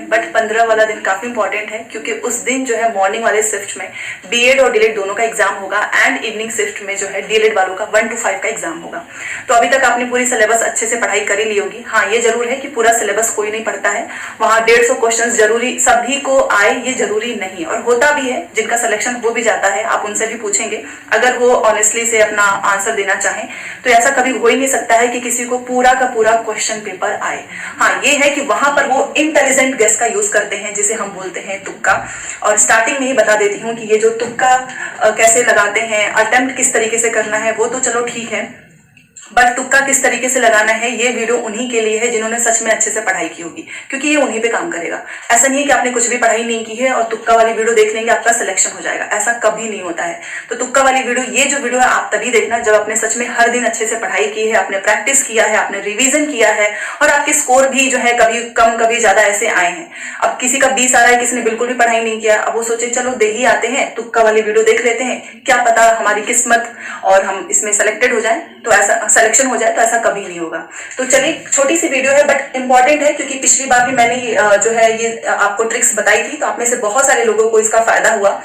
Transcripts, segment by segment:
But 15 वाला दिन काफी इंपॉर्टेंट है क्योंकि उस दिन जो है मॉर्निंग वाले शिफ्ट में बीएड और डीएड दोनों का एग्जाम होगा एंड इवनिंग शिफ्ट में जो है डीएलएड वालों का 1 to 5 का एग्जाम होगा। तो अभी तक आपने पूरी सिलेबस अच्छे से पढ़ाई कर ही ली होगी। हाँ, ये जरूर है कि पूरा सिलेबस कोई नहीं पढ़ता है, वहाँ 150 क्वेश्चन जरूरी सभी को आए ये जरूरी नहीं, और होता भी है जिनका सिलेक्शन हो भी जाता है, आप उनसे भी पूछेंगे अगर वो ऑनेस्टली से अपना आंसर देना चाहें तो ऐसा कभी हो ही नहीं सकता है कि किसी को पूरा का पूरा क्वेश्चन पेपर आए। हाँ, ये है कि वहां पर वो इंटेलिजेंट गेस का यूज करते हैं जिसे हम बोलते हैं तुक्का। और स्टार्टिंग में ही बता देती हूँ कि ये जो तुक्का कैसे लगाते हैं, अटेम्प्ट किस तरीके से करना है वो तो चलो ठीक है, बट तुक्का किस तरीके से लगाना है ये वीडियो उन्हीं के लिए है जिन्होंने सच में अच्छे से पढ़ाई की होगी, क्योंकि ये उन्हीं पे काम करेगा। ऐसा नहीं है कि आपने कुछ भी पढ़ाई नहीं की है और तुक्का वाली वीडियो देख लेंगे आपका सिलेक्शन हो जाएगा, ऐसा कभी नहीं होता है। तो तुक्का वाली वीडियो, ये जो वीडियो है आप तभी देखना जब आपने सच में हर दिन अच्छे से पढ़ाई की है, आपने प्रैक्टिस किया है, आपने रिविजन किया है और आपके स्कोर भी जो है कभी कम कभी ज्यादा ऐसे आए हैं। अब किसी का 20 आ रहा है, किसी ने बिल्कुल भी पढ़ाई नहीं किया, अब वो सोचे चलो दे ही आते हैं, तुक्का वाली वीडियो देख लेते हैं, क्या पता हमारी किस्मत और हम इसमें सेलेक्टेड हो जाए, तो ऐसा सिलेक्शन हो जाए, तो ऐसा कभी नहीं होगा। तो चलिए, छोटी सी वीडियो है बट इंपॉर्टेंट है क्योंकि पिछली बार भी मैंने जो है ये आपको ट्रिक्स बताई थी, तो आप में से बहुत सारे लोगों को इसका फायदा हुआ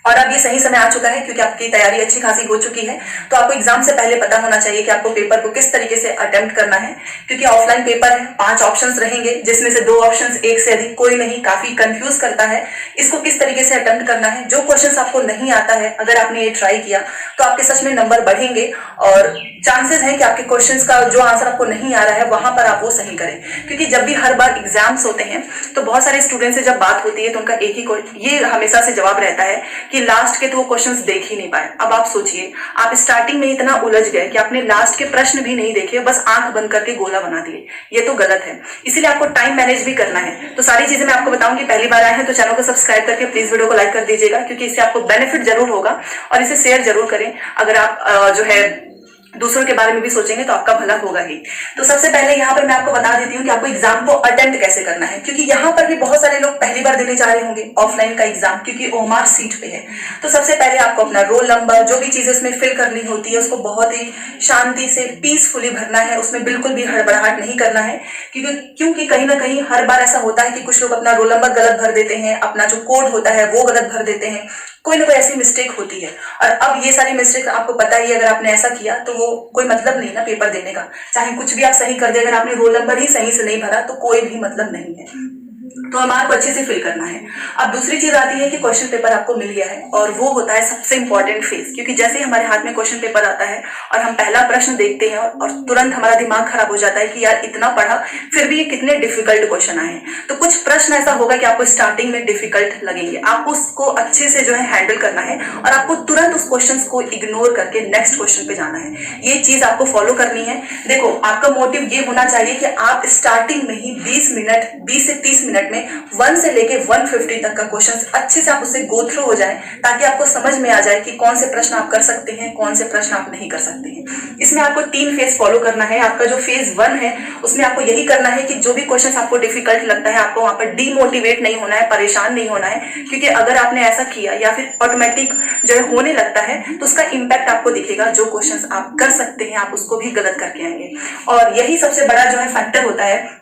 और अब ये सही समय आ चुका है क्योंकि आपकी तैयारी अच्छी खासी हो चुकी है। तो आपको एग्जाम से पहले पता होना चाहिए कि आपको पेपर को किस तरीके से अटेम्प्ट करना है, क्योंकि ऑफलाइन पेपर है, 5 ऑप्शंस रहेंगे जिसमें से 2 ऑप्शंस एक से अधिक कोई नहीं, काफी कंफ्यूज करता है इसको किस तरीके से अटेम्प्ट करना है। जो क्वेश्चंस आपको नहीं आता है, अगर आपने ये ट्राई किया तो आपके सच में नंबर बढ़ेंगे और चांसेस है कि आपके क्वेश्चंस का जो आंसर आपको नहीं आ रहा है वहां पर आप वो सही करें। क्योंकि जब भी हर बार एग्जाम्स होते हैं तो बहुत सारे स्टूडेंट से जब बात होती है तो उनका एक ही ये हमेशा से जवाब रहता है कि लास्ट के तो वो क्वेश्चंस देख ही नहीं पाए। अब आप सोचिए, आप स्टार्टिंग में इतना उलझ गए कि आपने लास्ट के प्रश्न भी नहीं देखे, बस आंख बंद करके गोला बना दिए, ये तो गलत है। इसीलिए आपको टाइम मैनेज भी करना है। तो सारी चीजें मैं आपको बताऊंगी। पहली बार आए हैं तो चैनल को सब्सक्राइब करके प्लीज वीडियो को लाइक कर दीजिएगा, क्योंकि इससे आपको बेनिफिट जरूर होगा और इसे शेयर जरूर करें। अगर आप जो है दूसरों के बारे में भी सोचेंगे तो आपका भला होगा ही। तो सबसे पहले यहाँ पर मैं आपको बता देती हूँ कि आपको एग्जाम को अटेम्प्ट कैसे करना है, क्योंकि यहाँ पर भी बहुत सारे लोग पहली बार देने जा रहे होंगे ऑफलाइन का एग्जाम, क्योंकि ओएमआर सीट पे है। तो सबसे पहले आपको अपना रोल नंबर, जो भी चीजें उसमें फिल करनी होती है, उसको बहुत ही शांति से पीसफुली भरना है, उसमें बिल्कुल भी हड़बड़ाहट नहीं करना है। क्योंकि कहीं ना कहीं हर बार ऐसा होता है कि कुछ लोग अपना रोल नंबर गलत भर देते हैं, अपना जो कोड होता है वो गलत भर देते हैं, कोई ना कोई ऐसी मिस्टेक होती है। और अब ये सारी मिस्टेक आपको पता ही, अगर आपने ऐसा किया तो वो कोई मतलब नहीं ना पेपर देने का, चाहे कुछ भी आप सही कर दे, अगर आपने रोल नंबर ही सही से नहीं भरा तो कोई भी मतलब नहीं है। तो हमारे को अच्छे से फिल करना है। अब दूसरी चीज आती है कि क्वेश्चन पेपर आपको मिल गया है और वो होता है सबसे इंपॉर्टेंट फेज, क्योंकि जैसे ही हमारे हाथ में क्वेश्चन पेपर आता है और हम पहला प्रश्न देखते हैं और तुरंत हमारा दिमाग खराब हो जाता है कि यार इतना पढ़ा फिर भी ये कितने डिफिकल्ट क्वेश्चन आए हैं। तो कुछ प्रश्न ऐसा होगा कि आपको स्टार्टिंग में डिफिकल्ट लगेंगे, आपको उसको अच्छे से जो है हैंडल करना है और आपको तुरंत उस क्वेश्चन को इग्नोर करके नेक्स्ट क्वेश्चन पे जाना है। ये चीज आपको फॉलो करनी है। देखो, आपका मोटिव ये होना चाहिए कि आप स्टार्टिंग में ही 20 से 30 मिनट में 1 से लेके 150 तक का क्वेश्चन अच्छे से आप उससे गो थ्रू हो जाए, ताकि आपको समझ में आ जाए कि कौन से प्रश्न आप कर सकते हैं, कौन से प्रश्न आप नहीं कर सकते हैं। इसमें आपको 3 फेज फॉलो करना है। आपका जो फेज 1 है उसमें आपको यही करना है कि जो भी क्वेश्चन आपको डिफिकल्ट लगता है आपको वहां पर डीमोटिवेट नहीं होना है, परेशान नहीं होना है, क्योंकि अगर आपने ऐसा किया या फिर ऑटोमेटिक जो है होने लगता है तो उसका इम्पैक्ट आपको दिखेगा। जो क्वेश्चन आप कर सकते हैं आप उसको भी गलत करके आएंगे। और यही सबसे बड़ा जो है फैक्टर होता है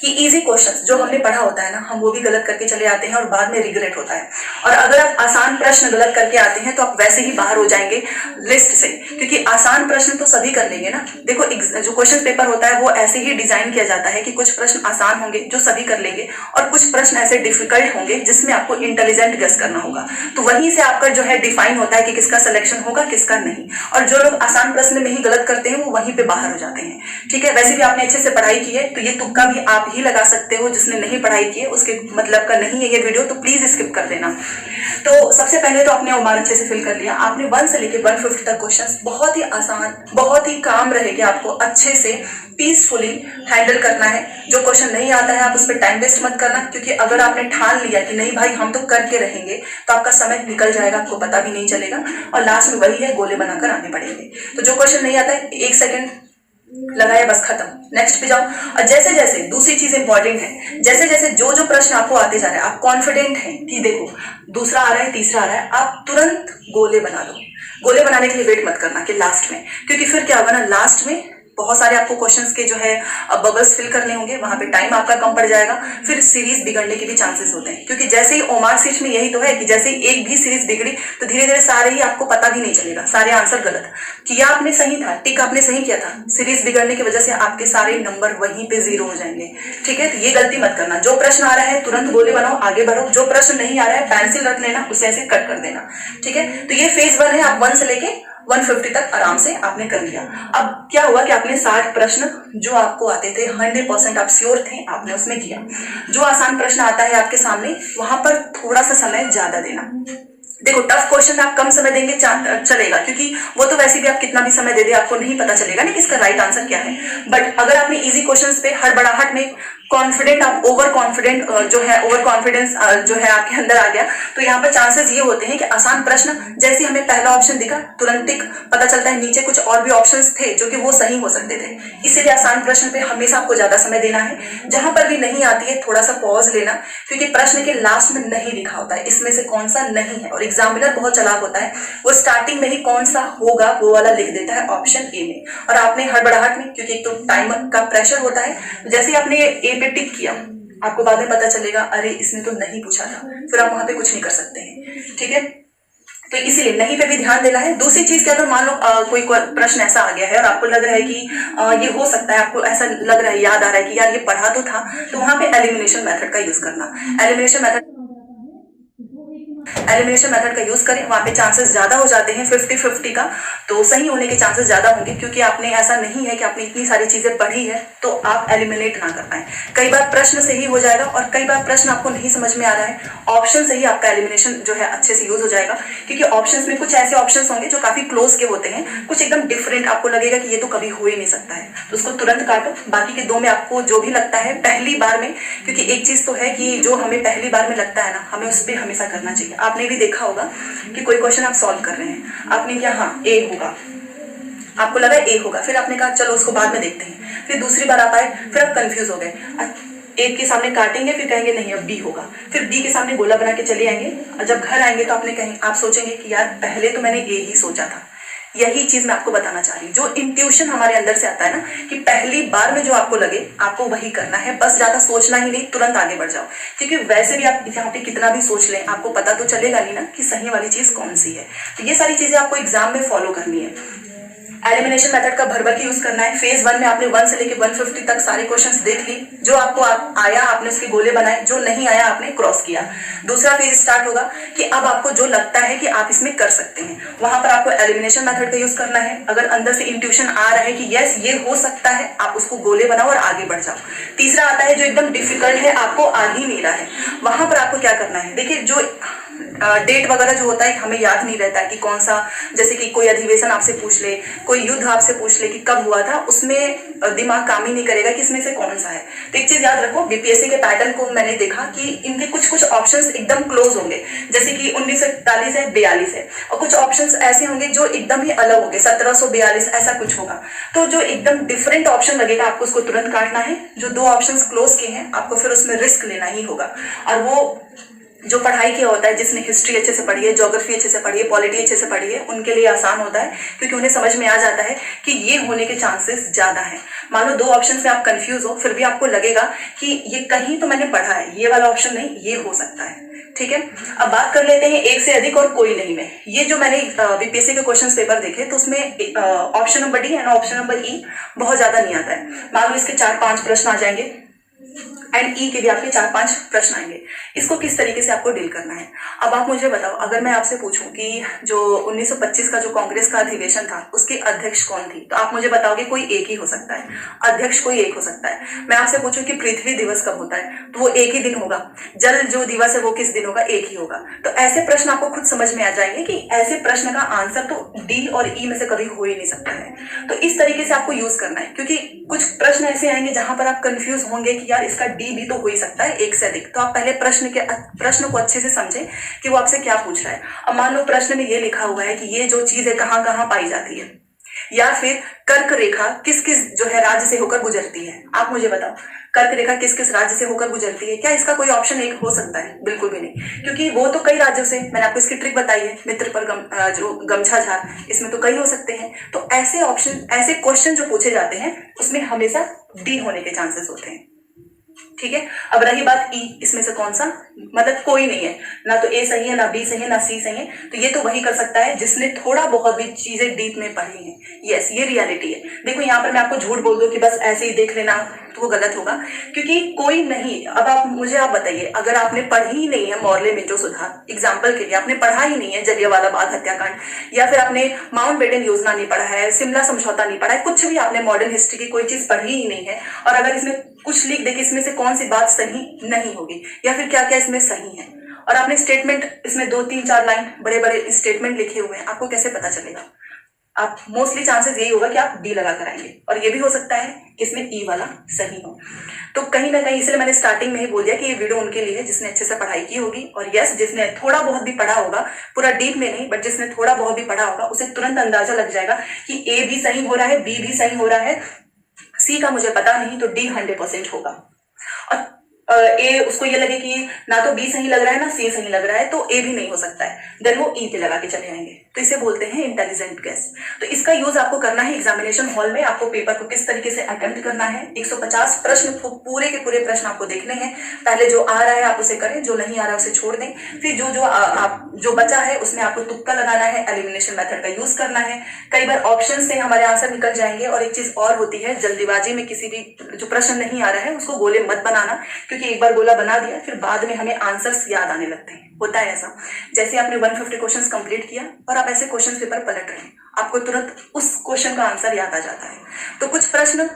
कि इजी क्वेश्चंस जो हमने पढ़ा होता है ना, हम वो भी गलत करके चले आते हैं और बाद में रिग्रेट होता है। और अगर आप आसान प्रश्न गलत करके आते हैं तो आप वैसे ही बाहर हो जाएंगे लिस्ट से, क्योंकि आसान प्रश्न तो सभी कर लेंगे ना। देखो, जो क्वेश्चन पेपर होता है वो ऐसे ही डिजाइन किया जाता है कि कुछ प्रश्न आसान होंगे जो सभी कर लेंगे और कुछ प्रश्न ऐसे डिफिकल्ट होंगे जिसमें आपको इंटेलिजेंट गेस करना होगा। तो वहीं से आपका जो है डिफाइन होता है कि किसका सिलेक्शन होगा किसका नहीं। और जो लोग आसान प्रश्न में ही गलत करते हैं वो वहीं पे बाहर हो जाते हैं। ठीक है, वैसे भी आपने अच्छे से पढ़ाई की है तो ये तुक्का भी आप ही लगा सकते हो। जिसने नहीं पढ़ाई की है उसके मतलब का नहीं है ये वीडियो, तो प्लीज स्किप कर देना। तो सबसे पहले तो आपने ओएमआर अच्छे से फिल कर लिया। आपने 1 से लेके 150 तक क्वेश्चंस बहुत ही आसान, बहुत ही काम रहेगा, आपको अच्छे से पीसफुली हैंडल करना है। जो क्वेश्चन नहीं आता है आप उस पर टाइम वेस्ट मत करना, क्योंकि अगर आपने ठान लिया कि नहीं भाई हम तो करके रहेंगे तो आपका समय निकल जाएगा, आपको पता भी नहीं चलेगा और लास्ट में वही है गोले बनाकर आने पड़ेंगे। तो जो क्वेश्चन नहीं आता है 1 सेकेंड लगाया बस खत्म, नेक्स्ट पे जाओ। और जैसे जैसे दूसरी चीज इंपॉर्टेंट है, जैसे जैसे जो जो प्रश्न आपको आते जा रहे हैं आप कॉन्फिडेंट हैं कि देखो दूसरा आ रहा है तीसरा आ रहा है, आप तुरंत गोले बना दो। गोले बनाने के लिए वेट मत करना कि लास्ट में, क्योंकि फिर क्या होगा ना, लास्ट में बहुत सारे आपको क्वेश्चंस के जो है बबल्स फिल करने होंगे, वहां पे टाइम आपका कम पड़ जाएगा, फिर सीरीज बिगड़ने के भी चांसेस होते हैं। क्योंकि जैसे ही ओमार सीरीज में यही तो है कि जैसे ही एक भी सीरीज बिगड़ी तो धीरे धीरे सारे ही आपको पता भी नहीं चलेगा, सारे आंसर गलत किया आपने, सही था, टिक आपने सही किया था, सीरीज बिगड़ने की वजह से आपके सारे नंबर वहीं पे 0 हो जाएंगे। ठीक है, तो ये गलती मत करना। जो प्रश्न आ रहा है तुरंत गोले बनाओ, आगे बढ़ो। जो प्रश्न नहीं आ रहा है पेंसिल रख लेना, उसे ऐसे कट कर देना। ठीक है, तो ये फेज 1 है। आप 1 से लेके 150 तक आराम से आपने कर लिया। अब क्या हुआ कि आपने 60 प्रश्न जो आपको आते थे 100% आप श्योर थे, आपने उसमें किया। जो आसान प्रश्न आता है आपके सामने, वहां पर थोड़ा सा समय ज्यादा देना। देखो, टफ क्वेश्चन आप कम समय देंगे चलेगा, क्योंकि वो तो वैसे भी आप कितना भी समय दे दे आपको नहीं पता चलेगा ना कि इसका राइट आंसर क्या है। बट अगर आपने इजी क्वेश्चंस पे हड़बड़ाहट में कॉन्फिडेंट, आप ओवर कॉन्फिडेंट जो है, ओवर कॉन्फिडेंस जो है आपके अंदर आ गया, तो यहाँ पर चांसेस ये होते हैं कि आसान प्रश्न जैसे हमें पहला ऑप्शन दिखा तुरंत टिक, पता चलता है नीचे कुछ और भी ऑप्शंस थे जो कि वो सही हो सकते थे। इसीलिए आसान प्रश्न पे हमेशा आपको ज्यादा समय देना है। जहां पर भी नहीं आती है थोड़ा सा पॉज लेना, क्योंकि प्रश्न के लास्ट में नहीं लिखा होता है इसमें से कौन सा नहीं है, और एग्जामिनर बहुत चालाक होता है, वो स्टार्टिंग में ही कौन सा होगा वो वाला लिख देता है ऑप्शन ए में। और आपने हड़बड़ाहट में, क्योंकि एक तो टाइम का प्रेशर होता है, जैसे ही आपने ए पे टिक किया आपको बाद में पता चलेगा अरे इसने तो नहीं पूछा था, फिर आप वहां पे कुछ नहीं कर सकते हैं। ठीक है, तो इसीलिए नहीं पे भी ध्यान देना है। दूसरी चीज क्या, अगर मान लो कोई प्रश्न ऐसा आ गया है और आपको लग रहा है कि ये हो सकता है, आपको ऐसा लग रहा है, याद आ रहा है कि यार ये पढ़ा तो था, तो वहां पे एलिमिनेशन मेथड का यूज करना। एलिमिनेशन मेथड का यूज करें, वहां पे चांसेस ज्यादा हो जाते हैं 50-50 का, तो सही होने के चांसेस ज्यादा होंगे। क्योंकि आपने ऐसा नहीं है कि आपने इतनी सारी चीजें पढ़ी है तो आप एलिमिनेट ना कर पाए। कई बार प्रश्न सही हो जाएगा और कई बार प्रश्न आपको नहीं समझ में आ रहा है, ऑप्शन से ही आपका एलिमिनेशन जो है अच्छे से यूज हो जाएगा। क्योंकि ऑप्शंस में कुछ ऐसे ऑप्शंस होंगे जो काफी क्लोज के होते हैं, कुछ एकदम डिफरेंट, आपको लगेगा कि ये तो कभी हो ही नहीं सकता है, तो उसको तुरंत काटो। बाकी के 2 में आपको जो भी लगता है पहली बार में, क्योंकि एक चीज तो है कि जो हमें पहली बार में लगता है ना, हमें उस पर हमेशा करना चाहिए। आपने भी देखा होगा कि कोई क्वेश्चन आप सॉल्व कर रहे हैं, आपने क्या, हाँ ए होगा, आपको लगा ए होगा, फिर आपने कहा चलो उसको बाद में देखते हैं, फिर दूसरी बार आप आए, फिर आप कंफ्यूज हो गए, ए के सामने काटेंगे, फिर कहेंगे नहीं अब बी होगा, फिर बी के सामने गोला बना के चले आएंगे, और जब घर आएंगे तो आपने कहें, आप सोचेंगे कि यार पहले तो मैंने ए ही सोचा था। यही चीज मैं आपको बताना चाह रही हूँ, जो इंट्यूशन हमारे अंदर से आता है ना, कि पहली बार में जो आपको लगे आपको वही करना है, बस ज्यादा सोचना ही नहीं, तुरंत आगे बढ़ जाओ। क्योंकि वैसे भी आप यहाँ पे कितना भी सोच लें आपको पता तो चलेगा नहीं ना कि सही वाली चीज कौन सी है। तो ये सारी चीजें आपको एग्जाम में फॉलो करनी है। एलिमिनेशन मेथड का भर भर के यूज करना है। फेज 1 में आपने 1 से लेकर 150 तक सारे क्वेश्चंस देख ली, जो आपको आया आपने उसके गोले बनाए, जो नहीं आया आपने क्रॉस किया। दूसरा फेज स्टार्ट होगा कि अब आपको जो लगता है कि आप इसमें कर सकते हैं, वहां पर आपको एलिमिनेशन मेथड का यूज करना है। अगर अंदर से इंट्यूशन आ रहा है कि यस ये हो सकता है, आप उसको गोले बनाओ और आगे बढ़ जाओ। तीसरा आता है जो एकदम डिफिकल्ट है, आपको आ ही नहीं रहा है, वहां पर आपको क्या करना है। देखिए, जो डेट वगैरह जो होता है हमें याद नहीं रहता है कि कौन सा, जैसे कि कोई अधिवेशन आपसे पूछ ले, कोई युद्ध आपसे पूछ ले कि कब हुआ था, उसमें दिमाग काम ही नहीं करेगा कि इसमें से कौन सा है। तो एक चीज याद रखो, बीपीएससी के पैटर्न को मैंने देखा कि इनके कुछ कुछ ऑप्शंस एकदम क्लोज होंगे, जैसे कि 1941 है, 42 है, और कुछ ऑप्शंस ऐसे होंगे जो एकदम ही अलग होंगे, 1742 ऐसा कुछ होगा। तो जो एकदम डिफरेंट ऑप्शन लगेगा आपको उसको तुरंत काटना है। जो 2 ऑप्शंस क्लोज के हैं आपको फिर उसमें रिस्क लेना ही होगा। और वो जो पढ़ाई किया होता है, जिसने हिस्ट्री अच्छे से पढ़ी है, ज्योग्राफी अच्छे से पढ़ी है, पॉलिटी अच्छे से पढ़ी है, उनके लिए आसान होता है, क्योंकि उन्हें समझ में आ जाता है कि ये होने के चांसेस ज्यादा हैं। मान लो 2 ऑप्शन में आप कंफ्यूज हो, फिर भी आपको लगेगा कि ये कहीं तो मैंने पढ़ा है, ये वाला ऑप्शन नहीं, ये हो सकता है। ठीक है, अब बात कर लेते हैं एक से अधिक और कोई नहीं में। ये जो मैंने बीपीएससी के क्वेश्चन पेपर देखे तो उसमें option number D and option number ई बहुत ज्यादा नहीं आता है। मान लो इसके 4-5 प्रश्न आ जाएंगे एंड ई के भी आपके 4-5 प्रश्न आएंगे। इसको किस तरीके से आपको डील करना है। अब आप मुझे बताओ, अगर मैं आपसे पूछूं कि जो 1925 का जो कांग्रेस का अधिवेशन था उसकी अध्यक्ष कौन थी, तो आप मुझे बताओगे कोई एक ही हो सकता है, अध्यक्ष कोई एक हो सकता है। मैं आपसे पूछूं कि पृथ्वी दिवस कब होता है, तो वो एक ही दिन होगा। जल जो दिवस है वो किस दिन होगा, एक ही होगा। तो ऐसे प्रश्न आपको खुद समझ में आ जाएंगे कि ऐसे प्रश्न का आंसर तो डी और ई में से कभी हो ही नहीं सकता है। तो इस तरीके से आपको यूज करना है, क्योंकि कुछ प्रश्न ऐसे आएंगे जहां पर आप कंफ्यूज होंगे कि यार इसका डी भी तो हो ही सकता है एक से अधिक। तो आप पहले प्रश्न को अच्छे से समझें कि वो आपसे क्या पूछ रहा है। अब मान लो प्रश्न में ये लिखा हुआ है कि ये जो चीज है कहाँ कहाँ पाई जाती है, या फिर कर्क रेखा किस किस जो है राज्य से होकर गुजरती है? आप मुझे बताओ, कर्क रेखा किस किस राज्य से होकर गुजरती है? क्या इसका कोई ऑप्शन एक हो सकता है? बिल्कुल भी नहीं, क्योंकि वो तो कई राज्यों से, मैंने आपको इसकी ट्रिक बताई है, मित्र पर जो गमछा झार, इसमें तो कई हो सकते हैं। तो ऐसे ऑप्शन, ऐसे क्वेश्चन जो पूछे जाते हैं उसमें हमेशा डी होने के चांसेस होते हैं। ठीक है, अब रही बात ई, इसमें से कौन सा, मतलब कोई नहीं है, ना तो ए सही है, ना बी सही है, ना सी सही है। तो ये तो वही कर सकता है जिसने थोड़ा बहुत भी चीजें डीप में पढ़ी हैं। यस, ये रियलिटी है। देखो यहाँ पर मैं आपको झूठ बोल दूं कि बस ऐसे ही देख लेना, तो वो गलत होगा, क्योंकि कोई नहीं। अब आप बताइए, अगर आपने पढ़ी ही नहीं है मॉर्ले मिंटो सुधार, एग्जाम्पल के लिए आपने पढ़ा ही नहीं है जलियांवाला बाग हत्याकांड, या फिर आपने माउंटबेटन योजना नहीं पढ़ा है, शिमला समझौता नहीं पढ़ा है, कुछ भी आपने मॉडर्न हिस्ट्री की कोई चीज पढ़ी ही नहीं है, और अगर इसमें कुछ लिख दे कि इसमें से कौन सी बात सही नहीं होगी या फिर क्या क्या इसमें सही है, और आपने स्टेटमेंट इसमें 2-3-4 लाइन बड़े बड़े स्टेटमेंट लिखे हुए हैं, आपको कैसे पता चलेगा? आप मोस्टली चांसेस यही होगा कि आप डी लगा कर आएंगे, और ये भी हो सकता है कि इसमें ई वाला सही हो। तो कहीं ना कहीं, इसलिए मैंने स्टार्टिंग में ही बोल दिया कि ये वीडियो उनके लिए है जिसने अच्छे से पढ़ाई की होगी, और यस, जिसने थोड़ा बहुत भी पढ़ा होगा, पूरा डीप में नहीं, बट जिसने थोड़ा बहुत भी पढ़ा होगा उसे तुरंत अंदाजा लग जाएगा कि ए भी सही हो रहा है, बी भी सही हो रहा है, सी का मुझे पता नहीं, तो डी 100% होगा। और ए उसको ये लगे कि ना तो बी सही लग रहा है ना सी सही लग रहा है, तो ए भी नहीं हो सकता है, देन वो ई पे लगा के चले आएंगे। तो इसे बोलते हैं इंटेलिजेंट गेस। तो इसका यूज आपको करना है एग्जामिनेशन हॉल में। आपको पेपर को किस तरीके से अटेम्प्ट करना है, 150 प्रश्न, पूरे के पूरे प्रश्न आपको देखने हैं। पहले जो आ रहा है आप उसे करें, जो नहीं आ रहा है उसे छोड़ दें। फिर जो बचा है उसमें आपको तुक्का लगाना है, एलिमिनेशन मेथड का यूज करना है। कई बार ऑप्शन से हमारे आंसर निकल जाएंगे। और एक चीज और होती है, जल्दीबाजी में किसी भी जो प्रश्न नहीं आ रहा है उसको गोले मत बनाना, क्योंकि एक बार गोला बना दिया फिर बाद में हमें आंसर्स याद आने लगते हैं। होता है ऐसा, जैसे आपने 150 क्वेश्चंस कंप्लीट किया और आप ऐसे क्वेश्चन पेपर पलट रहे हैं, आपको तुरंत उस क्वेश्चन का आंसर याद आ जाता है। तो कुछ प्रश्न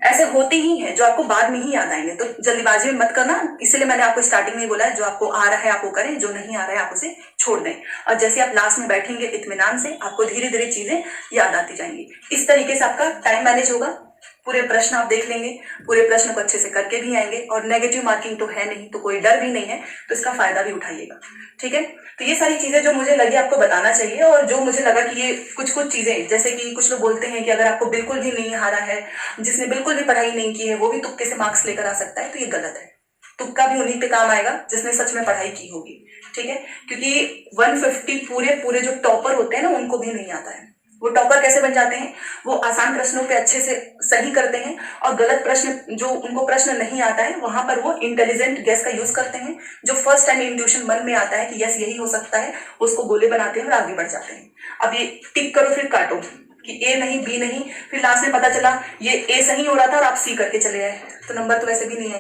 ऐसे होते ही हैं जो आपको बाद में ही याद आएंगे, तो जल्दीबाजी में मत करना। इसलिए मैंने आपको स्टार्टिंग में बोला है, जो आपको आ रहा है आपको करें, जो नहीं आ रहा है आप उसे छोड़ दें। और जैसे आप लास्ट में बैठेंगे इत्मीनान से, आपको धीरे धीरे चीजें याद आती जाएंगी। इस तरीके से आपका टाइम मैनेज होगा। पूरे प्रश्न आप देख लेंगे, पूरे प्रश्न को अच्छे से करके भी आएंगे, और नेगेटिव मार्किंग तो है नहीं, तो कोई डर भी नहीं है, तो इसका फायदा भी उठाइएगा। ठीक है, तो ये सारी चीजें जो मुझे लगी आपको बताना चाहिए, और जो मुझे लगा कि ये कुछ चीजें, जैसे कि कुछ लोग बोलते हैं कि अगर आपको बिल्कुल भी नहीं आ रहा है, जिसने बिल्कुल भी पढ़ाई नहीं की है वो भी तुक्के से मार्क्स लेकर आ सकता है, तो ये गलत है। तुक्का भी उन्हीं पे काम आएगा जिसने सच में पढ़ाई की होगी। ठीक है, क्योंकि 150 पूरे जो टॉपर होते हैं ना, उनको भी नहीं आता है। वो टॉपर कैसे बन जाते हैं? वो आसान प्रश्नों पे अच्छे से सही करते हैं, और गलत प्रश्न, जो उनको प्रश्न नहीं आता है, वहां पर वो इंटेलिजेंट गेस का यूज करते हैं। जो फर्स्ट टाइम इंट्यूशन मन में आता है कि यस यही हो सकता है, उसको गोले बनाते हैं और आगे बढ़ जाते हैं। अब ये टिक करो फिर काटो कि ए नहीं, बी नहीं, फिर लास्ट में पता चला ये ए सही हो रहा था और आप सी करके चले आए, तो नंबर तो वैसे भी नहीं है।